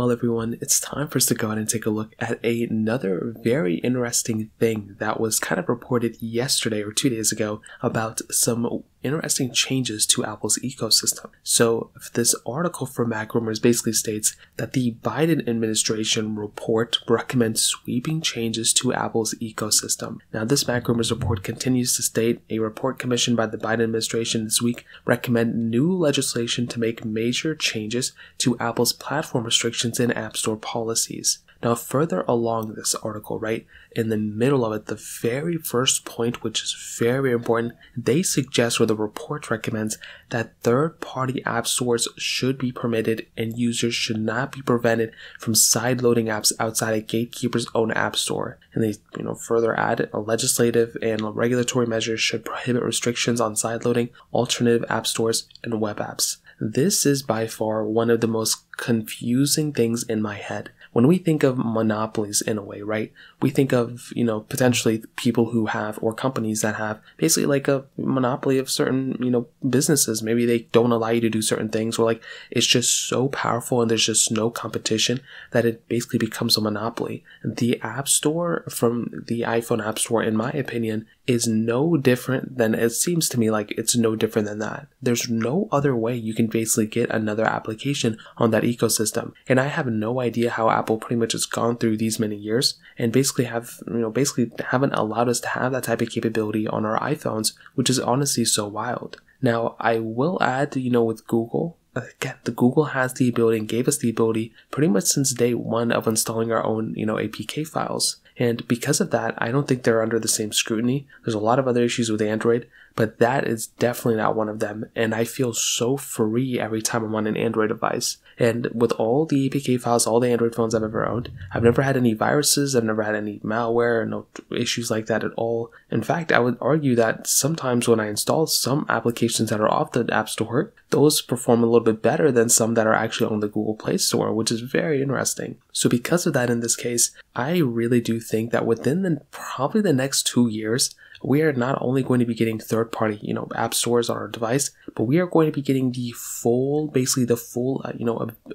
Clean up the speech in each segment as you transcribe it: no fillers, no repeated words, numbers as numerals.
Well, everyone, it's time for us to go ahead and take a look at another very interesting thing that was kind of reported yesterday or 2 days ago about some interesting changes to Apple's ecosystem. So this article from MacRumors basically states that the Biden administration report recommends sweeping changes to Apple's ecosystem. Now, this MacRumors report continues to state a report commissioned by the Biden administration this week recommend new legislation to make major changes to Apple's platform restrictions and App Store policies. Now, further along this article, right in the middle of it, the very first point, which is very important, they suggest, or the report recommends, that third-party app stores should be permitted and users should not be prevented from side-loading apps outside a gatekeeper's own app store. And they, further add, legislative and regulatory measures should prohibit restrictions on side-loading alternative app stores and web apps. This is by far one of the most confusing things in my head. When we think of monopolies in a way, right, we think of, potentially people who have, or companies that have basically like a monopoly of certain, businesses. Maybe they don't allow you to do certain things, or like it's just so powerful and there's just no competition that it basically becomes a monopoly. The App Store from the iPhone App Store, in my opinion, is no different than, it seems to me like it's no different than that. There's no other way you can basically get another application on that ecosystem. And I have no idea how Apple pretty much has gone through these many years and basically haven't allowed us to have that type of capability on our iPhones, which is honestly so wild. Now, I will add, with Google, again, the Google has the ability and gave us the ability pretty much since day one of installing our own, APK files. And because of that, I don't think they're under the same scrutiny. There's a lot of other issues with Android, but that is definitely not one of them. And I feel so free every time I'm on an Android device. And with all the APK files, all the Android phones I've ever owned, I've never had any viruses, I've never had any malware, no issues like that at all. In fact, I would argue that sometimes when I install some applications that are off the App Store, those perform a little bit better than some that are actually on the Google Play Store, which is very interesting. So because of that, in this case, I really do think that within probably the next 2 years, we are not only going to be getting third-party, app stores on our device, but we are going to be getting the full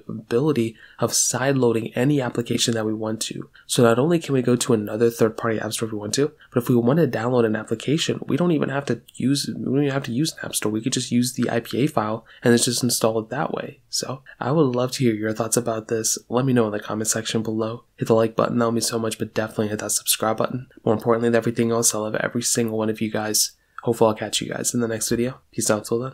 ability of side-loading any application that we want to. So not only can we go to another third-party app store if we want to, but if we want to download an application, we don't even have to use an app store. We could just use the IPA file and it's just install it that way. So I would love to hear your thoughts about this. Let me know in the comment section below. Hit the like button, that'll mean so much, but definitely hit that subscribe button. More importantly than everything else, I love every single one of you guys. Hopefully I'll catch you guys in the next video. Peace out till then.